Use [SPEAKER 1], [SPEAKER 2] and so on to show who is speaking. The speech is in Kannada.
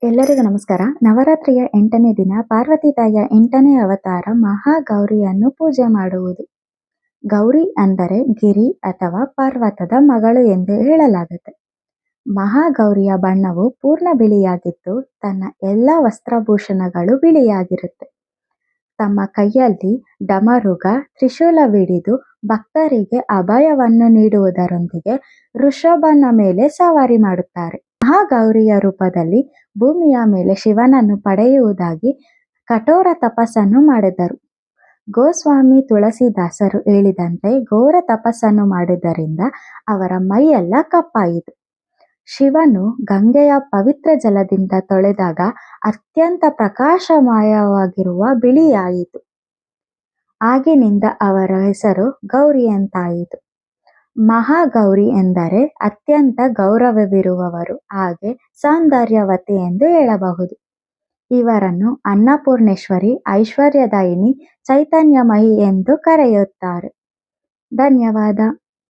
[SPEAKER 1] ಎಲ್ಲರಿಗೂ ನಮಸ್ಕಾರ. ನವರಾತ್ರಿಯ 8ನೇ ದಿನ ಪಾರ್ವತಿ ತಾಯಿಯ 8ನೇ ಅವತಾರ ಮಹಾಗೌರಿಯನ್ನು ಪೂಜೆ ಮಾಡುವುದು. ಗೌರಿ ಅಂದರೆ ಗಿರಿ ಅಥವಾ ಪರ್ವತದ ಮಗಳು ಎಂದು ಹೇಳಲಾಗುತ್ತೆ. ಮಹಾಗೌರಿಯ ಬಣ್ಣವು ಪೂರ್ಣ ಬಿಳಿಯಾಗಿದ್ದು ತನ್ನ ಎಲ್ಲ ವಸ್ತ್ರಭೂಷಣಗಳು ಬಿಳಿಯಾಗಿರುತ್ತೆ. ತಮ್ಮ ಕೈಯಲ್ಲಿ ಡಮರುಗ ತ್ರಿಶೂಲವಿಡಿದು ಭಕ್ತರಿಗೆ ಅಭಯವನ್ನು ನೀಡುವುದರೊಂದಿಗೆ ವೃಷಭನ ಮೇಲೆ ಸವಾರಿ ಮಾಡುತ್ತಾರೆ. ಮಹಾಗೌರಿಯ ರೂಪದಲ್ಲಿ ಭೂಮಿಯ ಮೇಲೆ ಶಿವನನ್ನು ಪಡೆಯುವುದಾಗಿ ಕಠೋರ ತಪಸ್ಸನ್ನು ಮಾಡಿದರು. ಗೋಸ್ವಾಮಿ ತುಳಸಿದಾಸರು ಹೇಳಿದಂತೆ ಘೋರ ತಪಸ್ಸನ್ನು ಮಾಡಿದ್ದರಿಂದ ಅವರ ಮೈಯೆಲ್ಲ ಕಪ್ಪಾಯಿತು. ಶಿವನು ಗಂಗೆಯ ಪವಿತ್ರ ಜಲದಿಂದ ತೊಳೆದಾಗ ಅತ್ಯಂತ ಪ್ರಕಾಶಮಯವಾಗಿರುವ ಬಿಳಿಯಾಯಿತು. ಆಗಿನಿಂದ ಅವರ ಹೆಸರು ಗೌರಿ ಎಂತಾಯಿತು. ಮಹಾಗೌರಿ ಎಂದರೆ ಅತ್ಯಂತ ಗೌರವವಿರುವವರು ಹಾಗೆ ಸೌಂದರ್ಯವತಿ ಎಂದು ಹೇಳಬಹುದು. ಇವರನ್ನು ಅನ್ನಪೂರ್ಣೇಶ್ವರಿ, ಐಶ್ವರ್ಯದಾಯಿನಿ, ಚೈತನ್ಯಮಯಿ ಎಂದು ಕರೆಯುತ್ತಾರೆ. ಧನ್ಯವಾದ.